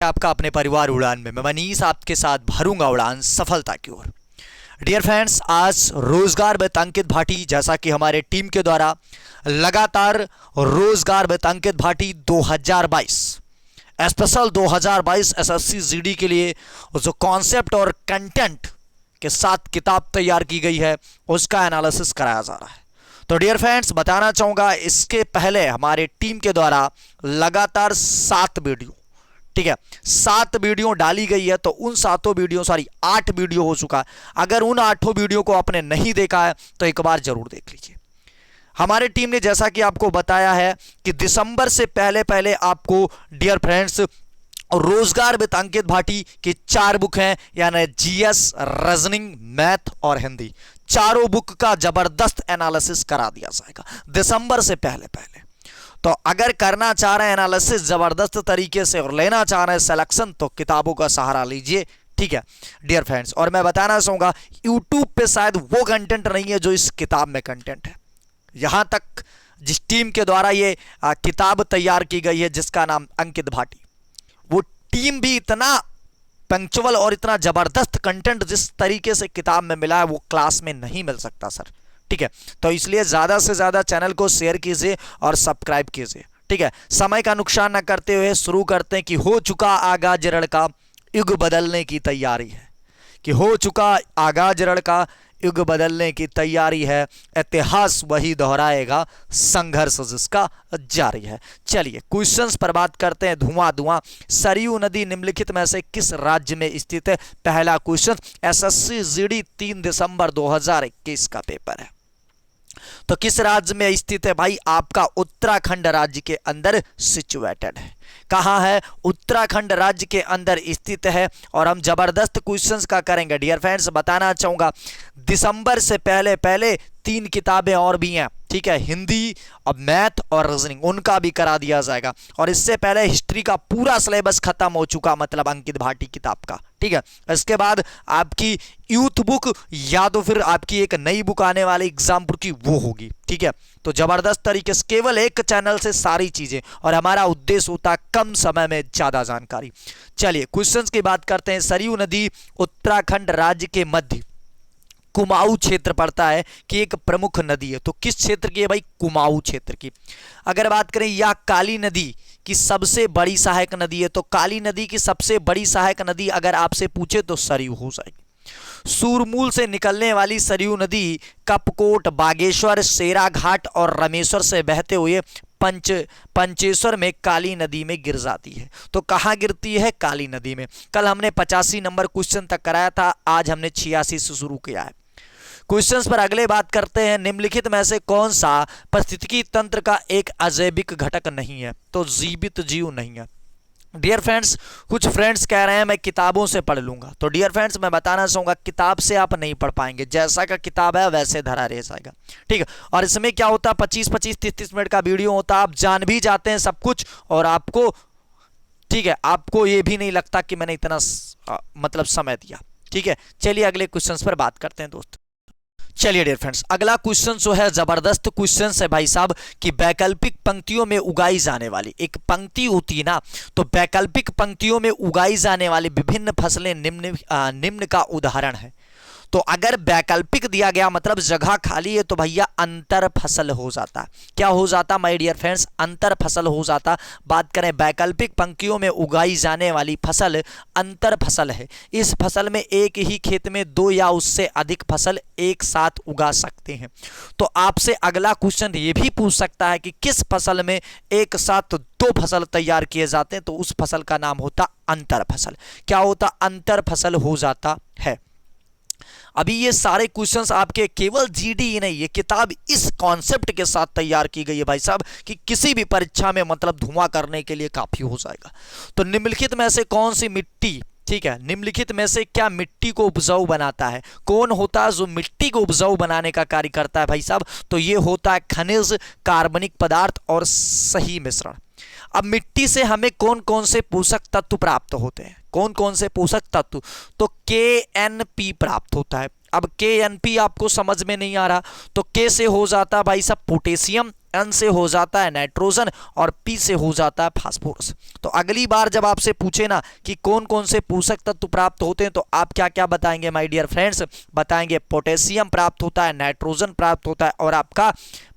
आपका अपने परिवार उड़ान में मैं मनीष आपके साथ भरूंगा उड़ान सफलता की ओर। डियर फ्रेंड्स, आज रोजगार विद अंकित भाटी, जैसा कि हमारे टीम के द्वारा लगातार रोजगार with Ankit Bhati 2022 special 2022 SSC GD के लिए जो कॉन्सेप्ट और कंटेंट के साथ किताब तैयार की गई है उसका एनालिसिस कराया जा रहा है। तो डियर फ्रेंड्स, बताना चाहूंगा इसके पहले हमारे टीम के द्वारा लगातार 7 वीडियो, ठीक है, 7 वीडियो डाली गई है। तो उन 7 वीडियो 8 वीडियो हो चुका है। अगर उन 8 वीडियो को आपने नहीं देखा है तो एक बार जरूर देख लीजिए। हमारे टीम ने जैसा कि आपको बताया है कि दिसंबर से पहले पहले आपको डियर फ्रेंड्स रोजगार विद अंकित भाटी की 4 बुक हैं, यानी जीएस, रीजनिंग, मैथ और हिंदी, चारों बुक का जबरदस्त एनालिसिस करा दिया जाएगा दिसंबर से पहले पहले। तो अगर करना चाह रहे हैं एनालिसिस जबरदस्त तरीके से और लेना चाह रहे हैं सिलेक्शन, तो किताबों का सहारा लीजिए, ठीक है डियर फ्रेंड्स। और मैं बताना चाहूंगा यूट्यूब पे शायद वो कंटेंट नहीं है जो इस किताब में कंटेंट है। यहां तक जिस टीम के द्वारा ये किताब तैयार की गई है जिसका नाम अंकित भाटी, वो टीम भी इतना पंक्चुअल और इतना जबरदस्त कंटेंट जिस तरीके से किताब में मिला है वो क्लास में नहीं मिल सकता सर, ठीक है। तो इसलिए ज्यादा से ज्यादा चैनल को शेयर कीजिए और सब्सक्राइब कीजिए, ठीक है। समय का नुकसान न करते हुए शुरू करते हैं कि हो चुका आगाज रण का युग बदलने की तैयारी है, कि हो चुका आगाज रण का युग बदलने की तैयारी है, इतिहास वही दोहराएगा, संघर्ष जिसका जारी है। चलिए क्वेश्चंस पर बात करते हैं। धुआं धुआं सरयू नदी निम्नलिखित में से किस राज्य में स्थित है? पहला क्वेश्चन, एसएससी जीडी 3 दिसंबर 2021 का पेपर है। तो किस राज्य में स्थित है भाई? आपका उत्तराखंड राज्य के अंदर सिचुएटेड है। कहां है? उत्तराखंड राज्य के अंदर स्थित है। और हम जबरदस्त क्वेश्चंस का करेंगे डियर फ्रेंड्स। बताना चाहूंगा दिसंबर से पहले पहले 3 किताबें और भी हैं, ठीक है, हिंदी और मैथ और रीजनिंग, उनका भी करा दिया जाएगा। और इससे पहले हिस्ट्री का पूरा सिलेबस खत्म हो चुका, मतलब अंकित भाटी किताब का, ठीक है। इसके बाद आपकी यूथ बुक या तो फिर आपकी एक नई बुक आने वाली एग्जामपुर की, वो होगी, ठीक है। तो जबरदस्त तरीके से केवल एक चैनल से सारी चीजें, और हमारा उद्देश्य होता है कम समय में ज्यादा जानकारी। चलिए क्वेश्चंस की बात करते हैं। सरयू नदी उत्तराखंड राज्य के मध्य कुमाऊं क्षेत्र पड़ता है कि एक प्रमुख नदी है। तो किस क्षेत्र की है भाई? कुमाऊं क्षेत्र की। अगर बात करें यह काली नदी की सबसे बड़ी सहायक नदी है, तो काली नदी की सबसे बड़ी सहायक नदी अगर आपसे पूछे तो सरयू हो जाएगी। सूरमूल से निकलने वाली सरयू नदी कपकोट, बागेश्वर, शेराघाट और रामेश्वर से बहते हुए पंचेश्वर में काली नदी में गिर जाती है। तो कहां गिरती है? काली नदी में। कल हमने 85 नंबर क्वेश्चन तक कराया था, आज हमने 86 से शुरू किया है। क्वेश्चंस पर अगले बात करते हैं। निम्नलिखित में से कौन सा पारिस्थितिकी तंत्र का एक अजैविक घटक नहीं है? तो जीवित जीव नहीं है। डियर फ्रेंड्स, कुछ फ्रेंड्स कह रहे हैं मैं किताबों से पढ़ लूंगा, तो डियर फ्रेंड्स मैं बताना चाहूंगा किताब से आप नहीं पढ़ पाएंगे। जैसा का किताब है वैसे धरा रह जाएगा, ठीक है। और इसमें क्या होता है, 25-25, 30-30 मिनट का वीडियो होता है, आप जान भी जाते हैं सब कुछ, और आपको, ठीक है, आपको ये भी नहीं लगता कि मैंने इतना मतलब समय दिया, ठीक है। चलिए अगले क्वेश्चन पर बात करते हैं दोस्त। चलिए डियर फ्रेंड्स, अगला क्वेश्चन जो है जबरदस्त क्वेश्चन है भाई साहब, कि वैकल्पिक पंक्तियों में उगाई जाने वाली, एक पंक्ति होती है ना, तो वैकल्पिक पंक्तियों में उगाई जाने वाली विभिन्न फसलें निम्न का उदाहरण है। तो अगर वैकल्पिक दिया गया मतलब जगह खाली है, तो भैया अंतर फसल हो जाता। क्या हो जाता माय डियर फ्रेंड्स? अंतर फसल हो जाता। बात करें वैकल्पिक पंक्तियों में उगाई जाने वाली फसल अंतर फसल है। इस फसल में एक ही खेत में 2 या उससे अधिक फसल एक साथ उगा सकते हैं। तो आपसे अगला क्वेश्चन ये भी पूछ सकता है कि किस फसल में एक साथ 2 फसल तैयार किए जाते हैं? तो उस फसल का नाम होता अंतर फसल। क्या होता? अंतर फसल हो जाता है। अभी ये सारे क्वेश्चंस आपके केवल जीडी ही नहीं, ये किताब इस कॉन्सेप्ट के साथ तैयार की गई है भाई साहब कि किसी भी परीक्षा में मतलब धुआं करने के लिए काफी हो जाएगा। तो निम्नलिखित में से कौन सी मिट्टी, ठीक है, निम्नलिखित में से क्या मिट्टी को उपजाऊ बनाता है? कौन होता है जो मिट्टी को उपजाऊ बनाने का कार्य करता है भाई साहब? तो ये होता है खनिज, कार्बनिक पदार्थ और सही मिश्रण। अब मिट्टी से हमें कौन कौन से पोषक तत्व प्राप्त होते हैं? कौन कौन से पोषक तत्व? तो KNP प्राप्त होता है। अब KNP आपको समझ में नहीं आ रहा, तो K से हो जाता भाई साहब पोटेशियम, N से हो जाता है नाइट्रोजन और P से हो जाता है फास्फोरस। तो अगली बार जब आपसे पूछे ना कि कौन कौन से पोषक तत्व प्राप्त होते हैं तो आप क्या क्या बताएंगे माय डियर फ्रेंड्स? बताएंगे पोटेशियम प्राप्त होता है, नाइट्रोजन प्राप्त होता है और आपका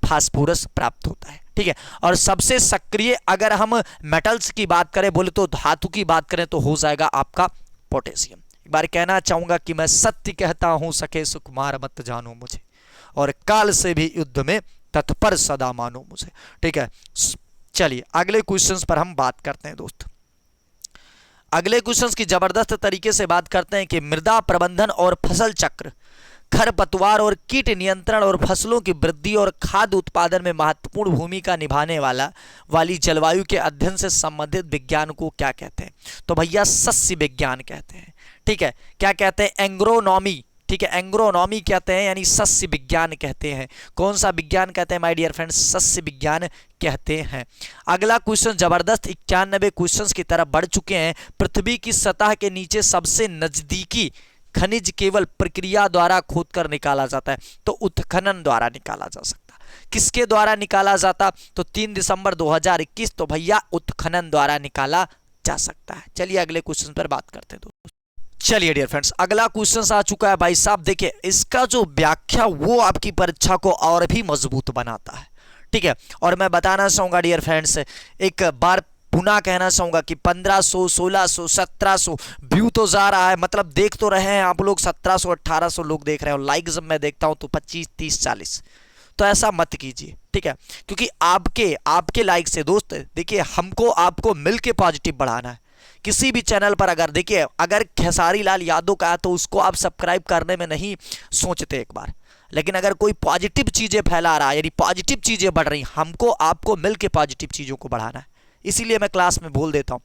फास्फोरस प्राप्त होता है। ठीक है, और सबसे सक्रिय अगर हम मेटल्स की बात करें, बोले तो धातु की बात करें, तो हो जाएगा आपका पोटेशियम। एक बार कहना चाहूंगा कि मैं सत्य कहता हूं, सके सुकुमार मत जानो मुझे, और काल से भी युद्ध में तत्पर सदा मानो मुझे। ठीक है, चलिए अगले क्वेश्चंस पर हम बात करते हैं दोस्त। अगले क्वेश्चंस की जबरदस्त तरीके से बात करते हैं कि मृदा प्रबंधन और फसल चक्र, खरपतवार और कीट नियंत्रण और फसलों की वृद्धि और खाद्य उत्पादन में महत्वपूर्ण भूमिका निभाने वाली जलवायु के अध्ययन से संबंधित विज्ञान को क्या कहते हैं? तो भैया सस्य विज्ञान कहते हैं। ठीक है, क्या कहते हैं? एग्रोनॉमी। ठीक है, एग्रोनॉमी कहते हैं, यानी सस्य विज्ञान कहते हैं। कौन सा विज्ञान कहते हैं माय डियर फ्रेंड्स? सस्य विज्ञान कहते हैं। अगला क्वेश्चन जबरदस्त 91 क्वेश्चंस की तरफ बढ़ चुके हैं। पृथ्वी की सतह के नीचे सबसे नजदीकी खनिज केवल प्रक्रिया द्वारा खोदकर निकाला जाता है, तो उत्खनन द्वारा निकाला जा सकता। किसके द्वारा निकाला जाता? तो 3 दिसंबर 2021, तो भैया उत्खनन द्वारा निकाला जा सकता है। चलिए अगले क्वेश्चन पर बात करते हैं दोस्तों। चलिए डियर फ्रेंड्स, अगला क्वेश्चन आ चुका है भाई साहब। देखिए इसका जो व्याख्या वो आपकी परीक्षा को और भी मजबूत बनाता है। ठीक है, और मैं बताना चाहूंगा डियर फ्रेंड्स, एक बार पुनः कहना चाहूंगा कि 1500, 1600, 1700 व्यू तो जा रहा है, मतलब देख तो रहे हैं आप लोग, 1700, 1800 लोग देख रहे हैं, और लाइक जब मैं देखता हूं तो 25, 30, 40। तो ऐसा मत कीजिए। ठीक है, क्योंकि आपके लाइक से दोस्त, देखिए हमको आपको मिलके पॉजिटिव बढ़ाना है। किसी भी चैनल पर अगर देखिए, अगर खेसारी लाल यादव का है तो उसको आप सब्सक्राइब करने में नहीं सोचते एक बार, लेकिन अगर कोई पॉजिटिव चीजें फैला रहा है, यानी पॉजिटिव चीजें बढ़ रही, हमको आपको मिलके पॉजिटिव चीजों को बढ़ाना है। इसीलिए मैं क्लास में बोल देता हूं,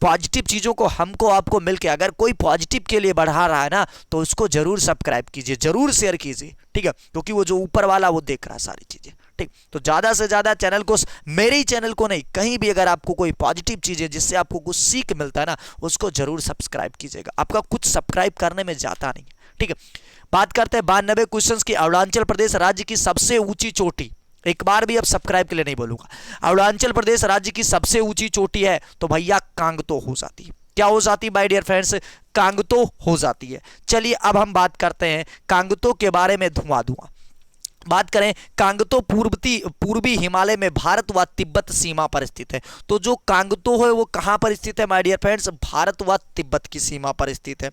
पॉजिटिव चीजों को हमको आपको मिलके, अगर कोई पॉजिटिव के लिए बढ़ा रहा है ना, तो उसको जरूर सब्सक्राइब कीजिए, जरूर शेयर कीजिए। ठीक है, क्योंकि वो जो ऊपर वाला वो देख रहा है सारी चीजें। ठीक, तो ज्यादा से ज्यादा चैनल को, मेरे ही चैनल को नहीं, कहीं भी अगर आपको कोई पॉजिटिव चीजें जिससे आपको कुछ सीख मिलता है ना, उसको जरूर सब्सक्राइब कीजिएगा। आपका कुछ सब्सक्राइब करने में जाता नहीं। ठीक है, बात करते हैं 92 क्वेश्चन की। अरुणाचल प्रदेश राज्य की सबसे ऊंची चोटी, एक बार भी अब सब्सक्राइब के लिए नहीं बोलूंगा, अरुणाचल प्रदेश राज्य की सबसे ऊंची चोटी है, तो भैया कांगतो हो जाती है। क्या हो जाती है माय डियर फ्रेंड्स? कांगतो हो जाती है। चलिए अब हम बात करते हैं कांगतो के बारे में। धुआं बात करें, कांगतो पूर्वी हिमालय में भारत व तिब्बत सीमा पर स्थित है। तो जो कांगतो है वो कहां पर स्थित है माय डियर फ्रेंड्स? भारत व तिब्बत की सीमा पर स्थित है।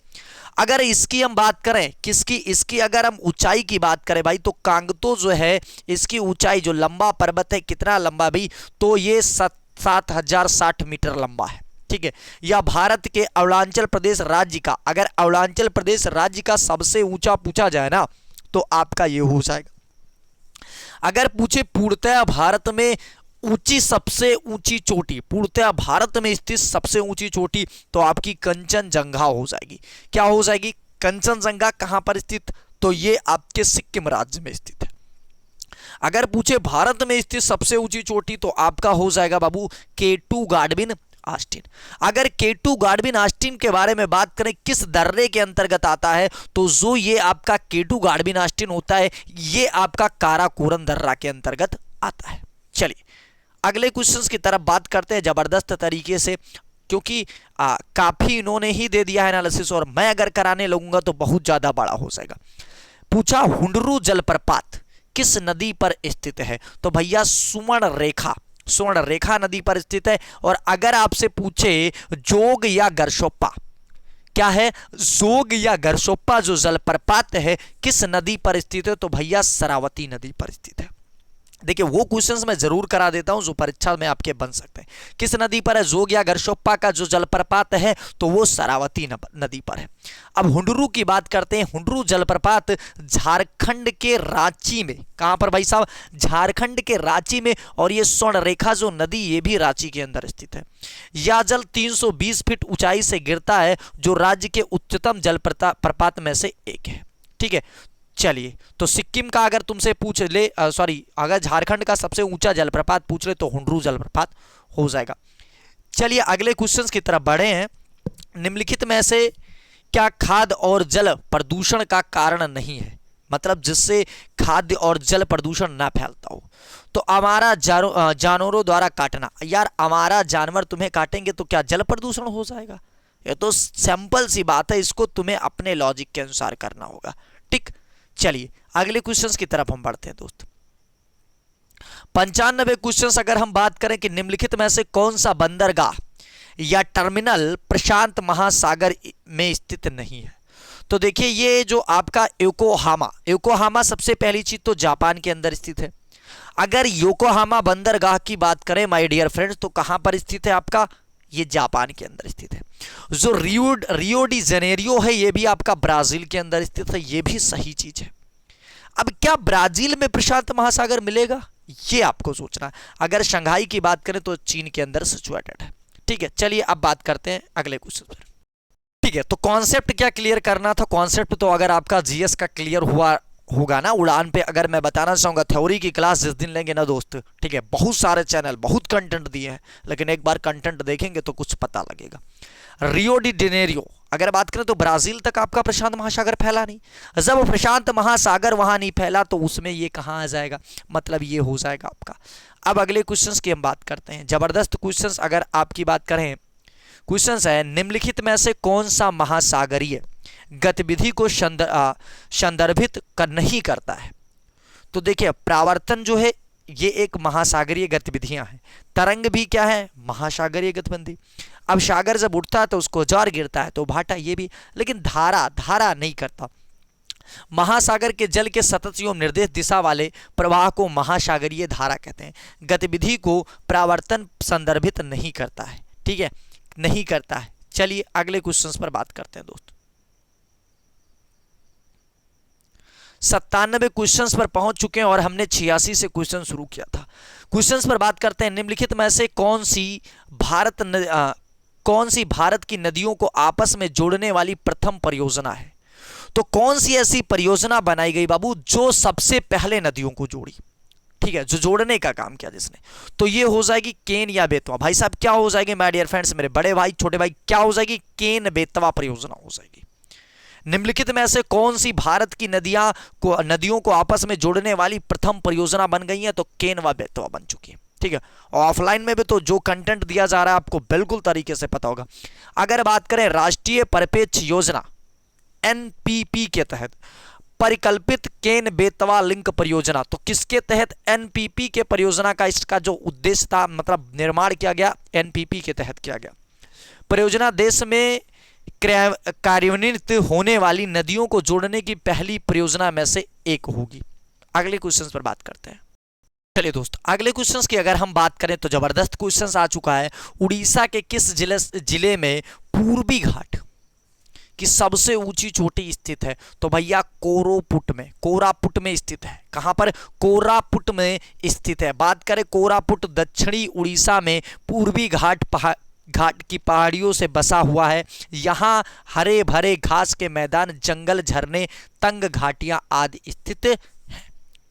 अगर इसकी हम बात करें, इसकी अगर हम ऊंचाई की बात करें भाई, तो कांगतो जो है, इसकी ऊंचाई, जो लंबा पर्वत है, कितना लंबा भाई? तो ये 7060 मीटर लंबा है। ठीक है, या भारत के अरुणाचल प्रदेश राज्य का, अगर अरुणाचल प्रदेश राज्य का सबसे ऊंचा पूछा जाए ना, तो आपका ये हो जाएगा। अगर पूछे पूर्णतः भारत में सबसे ऊंची चोटी, पूर्णतः भारत में स्थित सबसे ऊंची चोटी, तो आपकी कंचनजंगा हो जाएगी। क्या हो जाएगी? कंचनजंगा कहां पर स्थित? तो ये आपके सिक्किम राज्य में स्थित है। अगर पूछे भारत में स्थित सबसे ऊंची चोटी, तो आपका हो जाएगा बाबू K2 गाडविन ऑस्टिन। अगर K2 गाडविन ऑस्टिन के बारे में बात करें, किस दर्रे के अंतर्गत आता है, तो जो ये आपका K2 गाडविन ऑस्टिन होता है, ये आपका काराकोरम दर्रा के अंतर्गत आता है। चलिए अगले क्वेश्चंस की तरफ बात करते हैं जबरदस्त तरीके से, क्योंकि काफी इन्होंने ही दे दिया है एनालिसिस, और मैं अगर कराने लगूंगा तो बहुत ज्यादा बड़ा हो जाएगा। पूछा हुंडरू जलप्रपात किस नदी पर स्थित है? तो भैया स्वर्ण रेखा नदी पर स्थित है। और अगर आपसे पूछे जोग या गरशोप्पा, क्या है? जोग या गरशोप्पा जो जलप्रपात है किस नदी पर स्थित है? तो भैया शरावती नदी पर स्थित है। देखिए वो क्वेश्चंस मैं जरूर करा देता हूं जो परीक्षा में आपके बन सकते हैं। किस नदी पर है जोग या गरशोप्पा का जो जलप्रपात है? तो वो शरावती नदी पर है। अब हुंडरू की बात करते हैं। हुंडरू जलप्रपात झारखंड के रांची में, कहां पर भाई साहब? झारखंड के रांची में। और ये स्वर्ण रेखा जो नदी, ये भी रांची के अंदर स्थित है। यह जल 320 फीट ऊंचाई से गिरता है, जो राज्य के उच्चतम जलप्रपात में से एक है। ठीक है, चलिए तो सिक्किम का अगर तुमसे पूछ ले, अगर झारखंड का सबसे ऊंचा जलप्रपात पूछ ले तो हुंडरू जलप्रपात हो जाएगा। चलिए अगले क्वेश्चंस की तरफ बढ़े हैं। निम्नलिखित में से क्या खाद्य और जल प्रदूषण का कारण नहीं है? मतलब जिससे खाद्य और जल प्रदूषण ना फैलता हो। तो हमारा जानवरों द्वारा काटना। यार हमारा जानवर तुम्हें काटेंगे तो क्या जल प्रदूषण हो जाएगा? ये तो सिंपल सी बात है, इसको तुम्हें अपने लॉजिक के अनुसार करना होगा। ठीक, चलिए अगले क्वेश्चंस की तरफ हम बढ़ते हैं दोस्त। 95 क्वेश्चंस अगर हम बात करें कि निम्नलिखित में से कौन सा बंदरगाह या टर्मिनल प्रशांत महासागर में स्थित नहीं है? तो देखिए ये जो आपका योकोहामा सबसे पहली चीज तो जापान के अंदर स्थित है। अगर योकोहामा बंदरगाह की बात करें माय डियर फ्रेंड्स तो कहां पर स्थित है आपका? ये जापान के अंदर स्थित है। जो रियो डी जेनेरियो है ये भी आपका ब्राजील के अंदर स्थित है, ये भी सही चीज है। अब क्या ब्राजील में प्रशांत महासागर मिलेगा? ये आपको सोचना है। अगर शंघाई की बात करें तो चीन के अंदर सिचुएटेड है। ठीक है, चलिए अब बात करते हैं अगले क्वेश्चन पर। ठीक है, तो कॉन्सेप्ट क्या क्लियर करना था? कॉन्सेप्ट तो अगर आपका जीएस का क्लियर हुआ होगा ना उड़ान पे, अगर मैं बताना चाहूंगा थ्योरी की क्लास जिस दिन लेंगे ना दोस्त, ठीक है, बहुत सारे चैनल बहुत कंटेंट दिए हैं, लेकिन एक बार कंटेंट देखेंगे तो कुछ पता लगेगा। रियो डी जेनेरियो अगर बात करें तो ब्राजील तक आपका प्रशांत महासागर फैला नहीं। जब प्रशांत महासागर वहां नहीं फैला तो उसमें ये कहां आ जाएगा? मतलब ये हो जाएगा आपका। अब अगले क्वेश्चंस की हम बात करते हैं। जबरदस्त क्वेश्चंस अगर आपकी बात करें, क्वेश्चंस है निम्नलिखित में से कौन सा महासागरीय गतिविधि को संदर्भित नहीं करता है? तो देखिए प्रावर्तन जो है ये एक महासागरीय गतिविधियां हैं। तरंग भी क्या है? महासागरीय गतिविधि। अब सागर जब उठता है तो उसको ज्वार गिरता है, तो भाटा ये भी। लेकिन धारा नहीं करता। महासागर के जल के सतत एवं निर्देश दिशा वाले प्रवाह को महासागरीय धारा कहते हैं। गतिविधि को प्रावर्तन संदर्भित नहीं करता है। ठीक है, नहीं करता है। चलिए अगले क्वेश्चंस पर बात करते हैं दोस्तों। 97 क्वेश्चंस पर पहुंच चुके हैं और हमने 86 से क्वेश्चन शुरू किया था। क्वेश्चंस पर बात करते हैं। निम्नलिखित में से कौन सी भारत की नदियों को आपस में जोड़ने वाली प्रथम परियोजना है? तो कौन सी ऐसी परियोजना बनाई गई बाबू जो सबसे पहले नदियों को जोड़ी? ठीक है, जो जोड़ने का काम किया जिसने, तो ये हो जाएगी केन या बेतवा। भाई साहब क्या हो जाएगी माय डियर फ्रेंड्स, मेरे बड़े भाई छोटे भाई, क्या हो जाएगी? केन बेतवा परियोजना हो जाएगी। निम्नलिखित में से कौन सी भारत की नदियों को आपस में जोड़ने वाली प्रथम परियोजना बन गई है? तो केन व बेतवा बन चुकी है। ठीक है, और ऑफलाइन में भी तो जो कंटेंट दिया जा रहा है आपको बिल्कुल तरीके से पता होगा। अगर बात करें राष्ट्रीय परिप्रेक्ष्य योजना एनपीपी के तहत परिकल्पित केन बेतवा लिंक परियोजना, तो किसके तहत? एनपीपी के परियोजना का इसका जो उद्देश्य था, मतलब निर्माण किया गया, एनपीपी के तहत किया गया। परियोजना देश में कार्यान्वित होने वाली नदियों को जोड़ने की पहली परियोजना में से एक होगी। अगले क्वेश्चन पर बात करते हैं। चलिए दोस्त अगले क्वेश्चंस की अगर हम बात करें तो जबरदस्त क्वेश्चंस आ चुका है। उड़ीसा के किस जिले में पूर्वी घाट की सबसे ऊंची चोटी स्थित है? तो भैया कोरापुट में स्थित है। कहां पर? कोरापुट में स्थित है। बात करें कोरापुट दक्षिणी उड़ीसा में पूर्वी घाट की पहाड़ियों से बसा हुआ है। यहाँ हरे भरे घास के मैदान, जंगल, झरने, तंग घाटियां आदि स्थित हैं।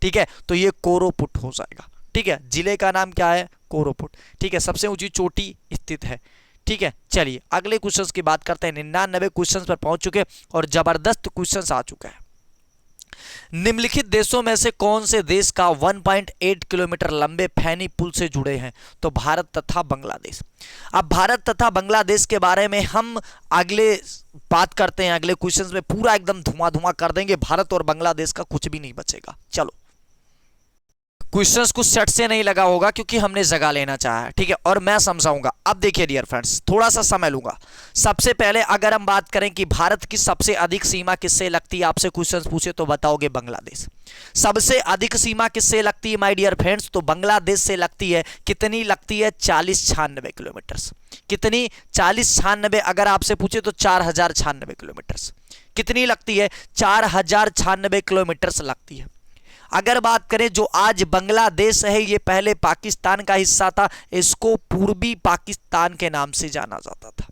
ठीक है, तो ये कोरापुट हो जाएगा। ठीक है, जिले का नाम क्या है? कोरापुट। ठीक है, सबसे ऊंची चोटी स्थित है। ठीक है, चलिए अगले क्वेश्चंस की बात करते हैं। 99 क्वेश्चंस पर पहुंच चुके और जबरदस्त क्वेश्चंस आ चुका है। निम्नलिखित देशों में से कौन से देश का 1.8 किलोमीटर लंबे फैनी पुल से जुड़े हैं? तो भारत तथा बांग्लादेश। अब भारत तथा बांग्लादेश के बारे में हम अगले बात करते हैं। अगले क्वेश्चंस में पूरा एकदम धुआं कर देंगे। भारत और बांग्लादेश का कुछ भी नहीं बचेगा। चलो, क्वेश्चंस कुछ सेट से नहीं लगा होगा क्योंकि हमने जगह लेना चाहा है। ठीक है, और मैं समझाऊंगा। अब देखिए डियर फ्रेंड्स, थोड़ा सा समय लूंगा। सबसे पहले अगर हम बात करें कि भारत की सबसे अधिक सीमा किससे लगती है, आपसे क्वेश्चंस पूछे तो बताओगे बांग्लादेश। सबसे अधिक सीमा किससे लगती है माय डियर फ्रेंड्स? तो बांग्लादेश से लगती है। कितनी लगती है? 4096 किलोमीटर। कितनी? 4096। अगर आपसे पूछे तो 4096 किलोमीटर। कितनी लगती है? 4096 किलोमीटर लगती है। अगर बात करें जो आज बांग्लादेश है, ये पहले पाकिस्तान का हिस्सा था। इसको पूर्वी पाकिस्तान के नाम से जाना जाता था।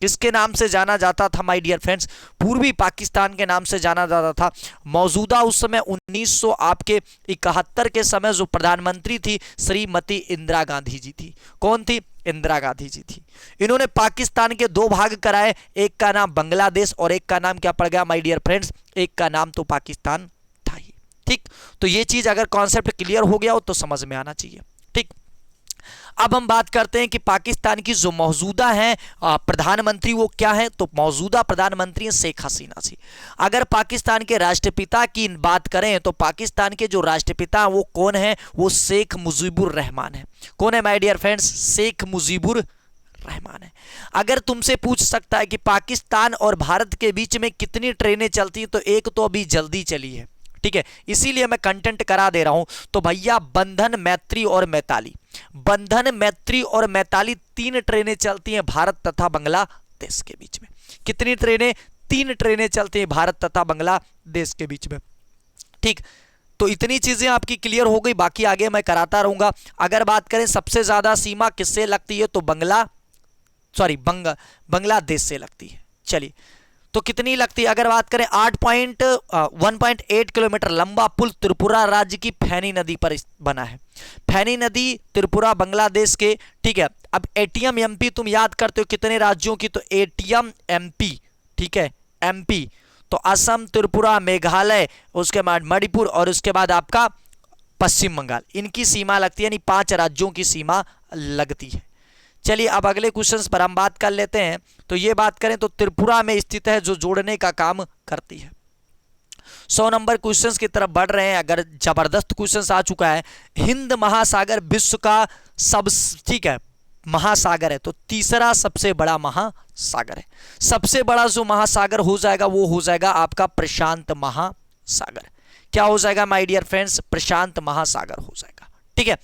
किसके नाम से जाना जाता था माय डियर फ्रेंड्स? पूर्वी पाकिस्तान के नाम से जाना जाता था। मौजूदा उस समय 1971 के समय जो प्रधानमंत्री थी श्रीमती इंदिरा गांधी जी थी। कौन थी? इंदिरा गांधी जी थी। इन्होंने पाकिस्तान के दो भाग कराए, एक का नाम बांग्लादेश और एक का नाम क्या पड़ गया माय डियर फ्रेंड्स? एक का नाम तो पाकिस्तान था ही। ठीक, तो ये चीज अगर कॉन्सेप्ट क्लियर हो गया हो तो समझ में आना चाहिए। ठीक, अब हम बात करते हैं कि पाकिस्तान की जो मौजूदा है प्रधानमंत्री वो क्या है, तो मौजूदा प्रधानमंत्री है शेख हसीना जी। अगर पाकिस्तान के राष्ट्रपिता की बात करें तो पाकिस्तान के जो राष्ट्रपिता वो कौन है, वो शेख मुजीबुर रहमान है। कौन है my dear friends, Sheikh Mujibur Rahman है। अगर तुमसे पूछ सकता है कि पाकिस्तान और भारत के बीच में कितनी ट्रेनें चलती हैं, तो एक तो अभी जल्दी चली है, ठीक है, इसीलिए मैं कंटेंट करा दे रहा हूं। तो भैया बंधन, मैत्री और मैताली, बंधन, मैत्री और मैताली 3 ट्रेनें चलती हैं भारत तथा बांग्लादेश के बीच में। कितनी ट्रेनें, 3 ट्रेनें चलती हैं भारत तथा बांग्लादेश के बीच में। ठीक, तो इतनी चीजें आपकी क्लियर हो गई, बाकी आगे मैं कराता रहूंगा। अगर बात करें सबसे ज्यादा सीमा किससे लगती है, तो बांग्लादेश से लगती है। चलिए, तो कितनी लगती है, अगर बात करें 1.8 किलोमीटर लंबा पुल त्रिपुरा राज्य की फैनी नदी पर बना है। फैनी नदी त्रिपुरा बांग्लादेश के, ठीक है। अब एटीएम एमपी तुम याद करते हो कितने राज्यों की, तो एटीएम एमपी, ठीक है, एमपी तो असम, त्रिपुरा, मेघालय, उसके बाद मणिपुर और उसके बाद आपका पश्चिम बंगाल, इनकी सीमा लगती है, यानी 5 राज्यों की सीमा लगती है। चलिए अब अगले क्वेश्चंस पर हम बात कर लेते हैं। तो ये बात करें तो त्रिपुरा में स्थित है, जो जोड़ने का काम करती है। 100 नंबर क्वेश्चंस की तरफ बढ़ रहे हैं। अगर जबरदस्त क्वेश्चंस आ चुका है, हिंद महासागर विश्व का सब, ठीक है, महासागर है, तो तीसरा सबसे बड़ा महासागर है। सबसे बड़ा जो महासागर हो जाएगा वो हो जाएगा आपका प्रशांत महासागर। क्या हो जाएगा माय डियर फ्रेंड्स, प्रशांत महासागर हो जाएगा। ठीक है,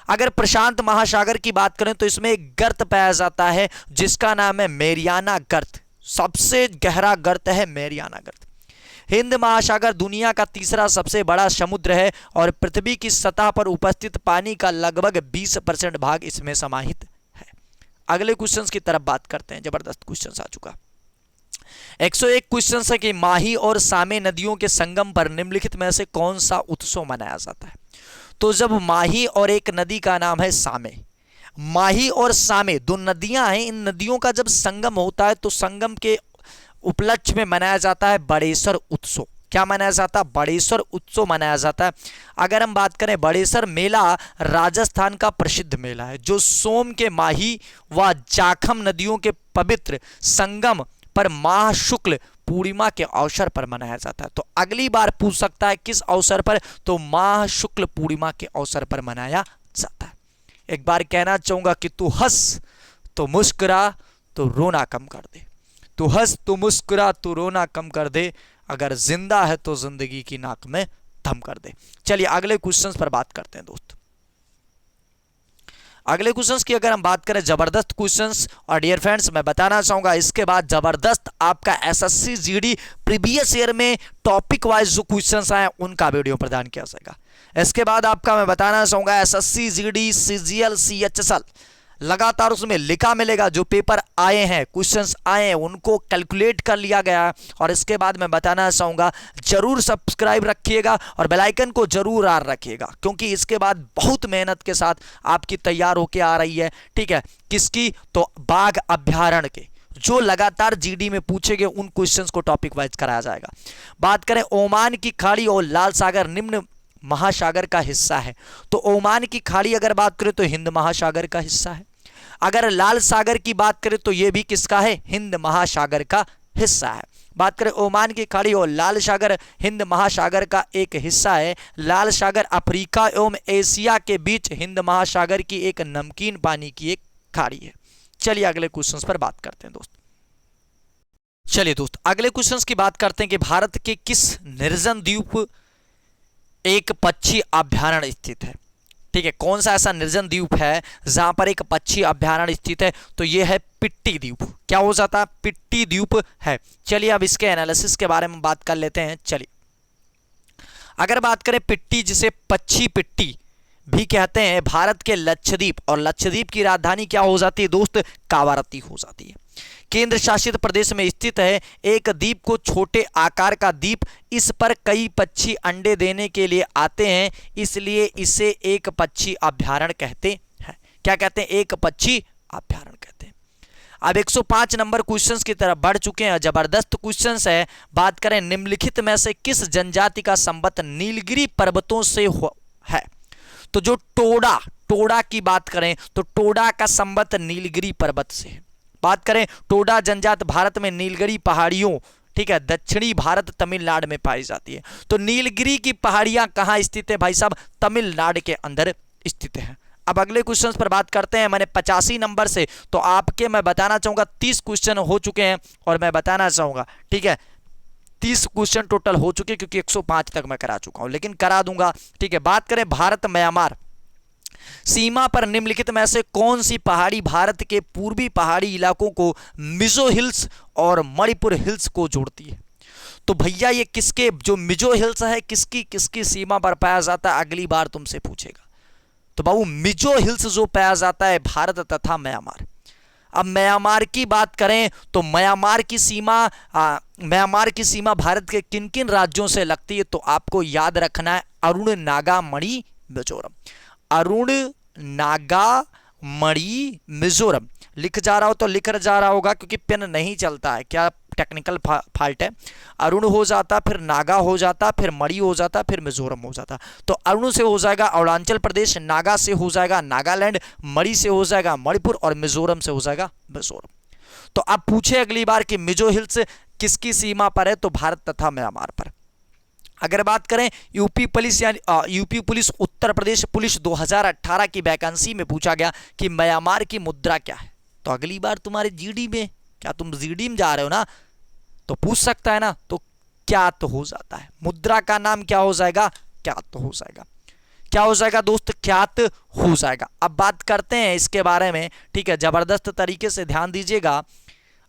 अगर प्रशांत महासागर की बात करें तो इसमें एक गर्त पाया जाता है जिसका नाम है मैरियाना गर्त। सबसे गहरा गर्त है मैरियाना गर्त। हिंद महासागर दुनिया का तीसरा सबसे बड़ा समुद्र है और पृथ्वी की सतह पर उपस्थित पानी का लगभग 20% भाग इसमें समाहित है। अगले क्वेश्चंस की तरफ बात करते हैं। जबरदस्त क्वेश्चंस आ चुका। 101 क्वेश्चन है कि माही और सामे नदियों के संगम पर निम्नलिखित में से कौन सा उत्सव मनाया जाता है। तो जब माही और एक नदी का नाम है सामे, माही और सामे 2 नदियां हैं, इन नदियों का जब संगम होता है तो संगम के उपलक्ष्य में मनाया जाता है बड़ेसर उत्सव। क्या मनाया जाता है, बड़ेसर उत्सव मनाया जाता है। अगर हम बात करें, बड़ेसर मेला राजस्थान का प्रसिद्ध मेला है जो सोम के माही व जाखम नदियों के पवित्र संगम पर माह शुक्ल पूर्णिमा के अवसर पर मनाया जाता है। तो अगली बार पूछ सकता है किस अवसर पर, तो माह शुक्ल पूर्णिमा के अवसर पर मनाया जाता है। एक बार कहना चाहूंगा कि तू हंस तो मुस्कुरा तो रोना कम कर दे, तू हंस तो मुस्कुरा तो रोना कम कर दे, अगर जिंदा है तो जिंदगी की नाक में दम कर दे। चलिए अगले क्वेश्चंस पर बात करते हैं दोस्त। अगले क्वेश्चंस की अगर हम बात करें, जबरदस्त क्वेश्चंस, और डियर फ्रेंड्स मैं बताना चाहूंगा इसके बाद जबरदस्त आपका एसएससी जीडी प्रीवियस ईयर में टॉपिक वाइज जो क्वेश्चंस आए उनका वीडियो प्रदान किया जाएगा। इसके बाद आपका मैं बताना चाहूंगा एसएससी जीडी सीजीएल सीएचएसएल लगातार उसमें लिखा मिलेगा, जो पेपर आए हैं, क्वेश्चंस आए हैं, उनको कैलकुलेट कर लिया गया है। और इसके बाद मैं बताना चाहूंगा जरूर सब्सक्राइब रखिएगा और बेल आइकन को जरूर आर रखिएगा, क्योंकि इसके बाद बहुत मेहनत के साथ आपकी तैयार होके आ रही है। ठीक है, किसकी, तो बाघ अभ्यारण्य के जो लगातार जीडी में पूछे गए उन क्वेश्चंस को टॉपिक वाइज कराया जाएगा। बात करें ओमान की खाड़ी और लाल सागर निम्न महासागर का हिस्सा है, तो ओमान की खाड़ी अगर बात करें तो हिंद महासागर का हिस्सा है। अगर लाल सागर की बात करें तो यह भी किसका है, हिंद महासागर का हिस्सा है। बात करें ओमान की खाड़ी और लाल सागर हिंद महासागर का एक हिस्सा है। लाल सागर अफ्रीका एवं एशिया के बीच हिंद महासागर की एक नमकीन पानी की एक खाड़ी है। चलिए अगले क्वेश्चंस पर बात करते हैं दोस्त। चलिए दोस्त अगले क्वेश्चंस की बात करते हैं कि भारत के किस निर्जन द्वीप एक पक्षी अभ्यारण्य स्थित है। ठीक है, कौन सा ऐसा निर्जन द्वीप है जहां पर एक पक्षी अभ्यारण्य स्थित है, तो यह है पिट्टी द्वीप। क्या हो जाता है, पिट्टी द्वीप है। चलिए अब इसके एनालिसिस के बारे में बात कर लेते हैं। चलिए अगर बात करें पिट्टी, जिसे पक्षी पिट्टी भी कहते हैं, भारत के लक्षद्वीप, और लक्षद्वीप की राजधानी क्या हो जाती है दोस्त, कावारत्ती हो जाती है, केंद्र शासित प्रदेश में स्थित है। एक द्वीप को छोटे आकार का द्वीप, इस पर कई पक्षी अंडे देने के लिए आते हैं, इसलिए इसे एक पक्षी अभ्यारण्य कहते हैं। क्या कहते हैं, एक पक्षी अभ्यारण्य कहते हैं। अब 105 नंबर क्वेश्चंस की तरफ बढ़ चुके हैं। जबरदस्त क्वेश्चंस है। बात करें निम्नलिखित में से किस जनजाति का संबंध नीलगिरी पर्वतों से है? तो जो टोडा की बात करें तो टोडा का संबंध नीलगिरी पर्वत से है। बात करें टोडा जनजाति भारत में नीलगिरी पहाड़ियों, ठीक है, दक्षिणी भारत तमिलनाडु में पाई जाती है। तो नीलगिरी की पहाड़ियां कहां स्थित है भाई साहब? तमिलनाडु के अंदर स्थित है। अब अगले क्वेश्चन पर बात करते हैं। मैंने 85 नंबर से तो आपके मैं बताना चाहूंगा 30 क्वेश्चन हो चुके हैं और मैं बताना चाहूंगा, ठीक है, 30 क्वेश्चन टोटल हो चुके हैं क्योंकि 105 तक मैं करा चुका हूं, लेकिन करा दूंगा, ठीक है। बात करें भारत म्यांमार सीमा पर निम्नलिखित में से कौन सी पहाड़ी भारत के पूर्वी पहाड़ी इलाकों को मिजो हिल्स और मणिपुर हिल्स को जोड़ती है? तो भैया ये किसके, जो मिजो हिल्स है किसकी किसकी सीमा पर पाया जाता है? अगली बार तुमसे पूछेगा। तो बाबू मिजो हिल्स जो पाया जाता है भारत तथा म्यांमार। अब म्यांमार की बात करें तो म्यांमार की सीमा भारत के किन किन राज्यों से लगती है? तो आपको याद रखना है अरुण, नागा, मणि, मिजोरम। अरुण, नागा, मणि, मिजोरम। लिख जा रहा हो तो लिख जा रहा होगा क्योंकि पेन नहीं चलता है, क्या टेक्निकल फॉल्ट है। अरुण हो जाता, फिर नागा हो जाता, फिर मणि हो जाता, फिर मिजोरम हो जाता। तो अरुण से हो जाएगा अरुणाचल प्रदेश, नागा से हो जाएगा नागालैंड, मणि से हो जाएगा मणिपुर और मिजोरम से हो जाएगा मिजोरम। तो अब पूछे अगली बार कि मिजो हिल्स किसकी सीमा पर है? तो भारत तथा म्यांमार पर। अगर बात करें यूपी पुलिस यानी UP police Uttar Pradesh police 2018 की वैकेंसी में पूछा गया कि म्यांमार की मुद्रा क्या है? तो अगली बार तुम्हारे जीडी में, क्या तुम जीडी में जा रहे हो ना, तो पूछ सकता है ना। तो क्या तो हो जाता है, मुद्रा का नाम क्या हो जाएगा? क्या तो हो जाएगा। क्या हो जाएगा दोस्त? ख्यात हो जाएगा। अब बात करते हैं इसके बारे में, ठीक है, जबरदस्त तरीके से ध्यान दीजिएगा।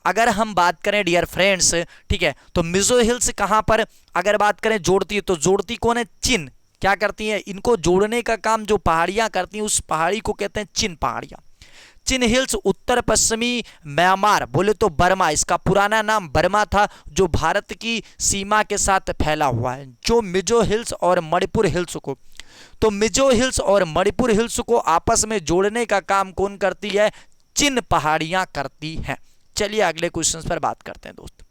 अगर हम बात करें डियर फ्रेंड्स, ठीक है, तो मिजो हिल्स कहां पर अगर बात करें जोड़ती है, तो जोड़ती कौन है? चीन। क्या करती है? इनको जोड़ने का काम जो पहाड़ियां करती हैं उस पहाड़ी को कहते हैं चीन पहाड़ियां। चिन हिल्स उत्तर पश्चिमी म्यांमार, बोले तो बर्मा, इसका पुराना नाम बर्मा था, जो भारत की सीमा के साथ फैला हुआ है। जो मिजो हिल्स और मणिपुर हिल्स को, तो मिजो हिल्स और मणिपुर हिल्स को आपस में जोड़ने का काम कौन करती है? चिन पहाड़ियां करती हैं। चलिए अगले क्वेश्चन पर बात करते हैं दोस्त।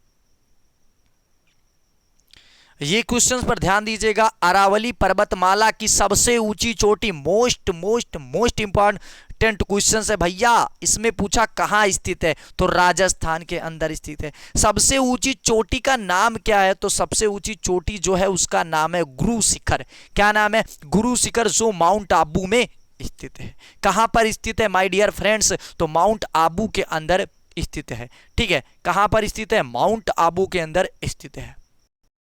ये क्वेश्चन पर ध्यान दीजिएगा। अरावली पर्वतमाला की सबसे ऊंची चोटी, मोस्ट इंपॉर्टेंट क्वेश्चन है भैया। इसमें पूछा कहां स्थित है? तो राजस्थान के अंदर स्थित है। सबसे ऊंची चोटी का नाम क्या है? तो सबसे ऊंची चोटी जो है उसका नाम है गुरु शिखर। क्या नाम है? गुरु शिखर, जो माउंट आबू में स्थित है। कहां पर स्थित है माय डियर फ्रेंड्स? तो माउंट आबू के अंदर स्थित है। ठीक है, कहां पर स्थित है? माउंट आबू के अंदर स्थित है।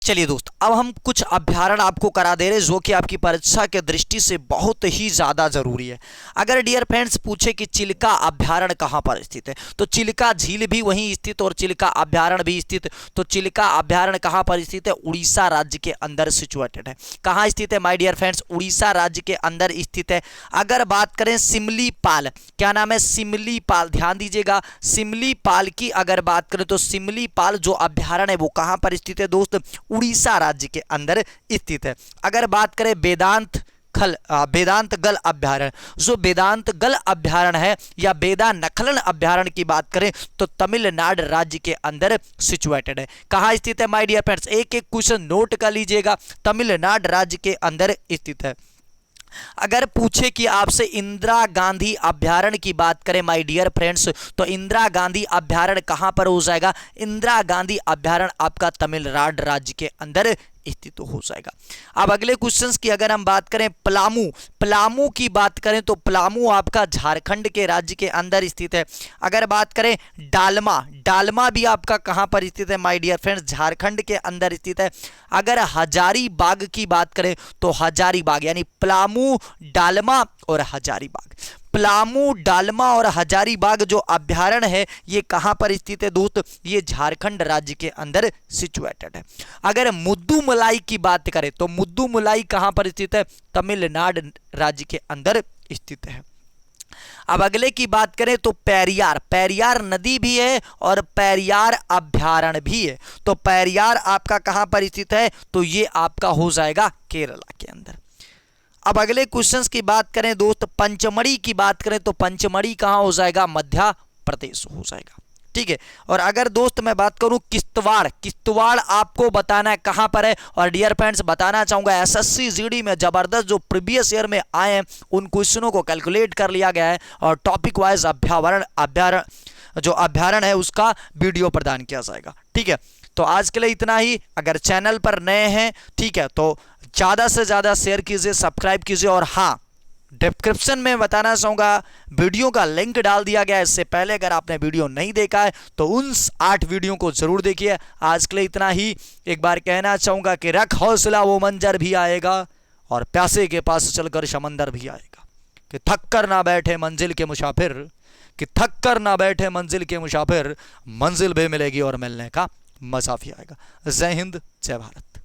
चलिए दोस्त, अब हम कुछ अभ्यारण्य आपको करा दे रहे हैं जो कि आपकी परीक्षा के दृष्टि से बहुत ही ज्यादा जरूरी है। अगर डियर फ्रेंड्स पूछे कि चिल्का अभ्यारण्य कहां पर स्थित है, तो चिल्का झील भी वहीं स्थित और चिल्का अभ्यारण्य भी स्थित। तो चिल्का अभ्यारण्य कहां पर स्थित है? उड़ीसा राज्य के अंदर सिचुएटेड है। कहां स्थित है माय डियर फ्रेंड्स? उड़ीसा राज्य के अंदर स्थित है। अगर बात करें सिमलीपाल, क्या नाम है? सिमलीपाल, ध्यान दीजिएगा। सिमलीपाल की अगर बात करें तो सिमलीपाल जो अभ्यारण्य है वो कहां पर स्थित है दोस्त? उड़ीसा राज्य के अंदर स्थित है। अगर बात करें वेदांत गल अभ्यारण्य, जो वेदांत गल अभ्यारण्य है या वेदानखलन अभ्यारण्य की बात करें तो तमिलनाडु राज्य के अंदर सिचुएटेड है। कहां स्थित है माय डियर फ्रेंड्स? एक एक क्वेश्चन नोट कर लीजिएगा। तमिलनाडु राज्य के अंदर स्थित है। अगर पूछे कि आपसे इंदिरा गांधी अभ्यारण्य की बात करें माय डियर फ्रेंड्स, तो इंदिरा गांधी अभ्यारण्य कहां पर हो जाएगा? इंदिरा गांधी अभ्यारण्य आपका तमिलनाडु राज्य के अंदर स्थित हो जाएगा। अब अगले क्वेश्चंस की अगर हम बात करें, पलामू की बात करें तो पलामू आपका झारखंड के राज्य के अंदर स्थित है। अगर बात करें डालमा भी आपका कहां पर स्थित है माय डियर फ्रेंड्स? झारखंड के अंदर स्थित है। अगर हजारीबाग की बात करें तो हजारीबाग यानी पलामू, डालमा और हजारीबाग, पलामू, डालमा और हजारीबाग जो अभ्यारण्य है ये कहां पर स्थित है दोस्त? ये झारखंड राज्य के अंदर सिचुएटेड है। अगर मुद्दुमलाई की बात करें तो मुद्दुमलाई कहां पर स्थित है? तमिलनाडु राज्य के अंदर स्थित है। अब अगले की बात करें तो पेरियार नदी भी है और पेरियार अभ्यारण्य भी है। तो पेरियार आपका कहां पर स्थित है? तो ये आपका हो जाएगा केरला के अंदर। अब अगले क्वेश्चंस की बात करें दोस्त, पंचमढ़ी की बात करें तो पंचमढ़ी कहां हो जाएगा? मध्य प्रदेश हो जाएगा। ठीक है। और अगर दोस्त मैं बात करूं किश्तवाड़, किश्तवाड़ आपको बताना है कहां पर है। और डियर फ्रेंड्स बताना चाहूंगा एसएससी जीडी में जबरदस्त जो प्रीवियस ईयर में आए हैं उन क्वेश्चनों को कैलकुलेट कर लिया गया है और टॉपिक वाइज अभ्यारण है उसका वीडियो प्रदान किया जाएगा। ठीक है। तो आज के लिए इतना ही। अगर चैनल पर नए हैं ठीक है तो ज़्यादा से ज़्यादा शेयर कीजिए, सब्सक्राइब कीजिए। और हाँ, डिस्क्रिप्शन में बताना चाहूँगा वीडियो का लिंक डाल दिया गया है। इससे पहले अगर आपने वीडियो नहीं देखा है तो उन 8 वीडियो को जरूर देखिए। आज के लिए इतना ही। एक बार कहना चाहूँगा कि रख हौसला वो मंजर भी आएगा और प्यासे के पास चलकर समंदर भी आएगा। कि थक कर ना बैठे मंजिल के मुसाफिर, कि थक कर ना बैठे मंजिल के मुसाफिर, मंजिल भी मिलेगी और मिलने का मजा भी आएगा। जय हिंद, जय भारत।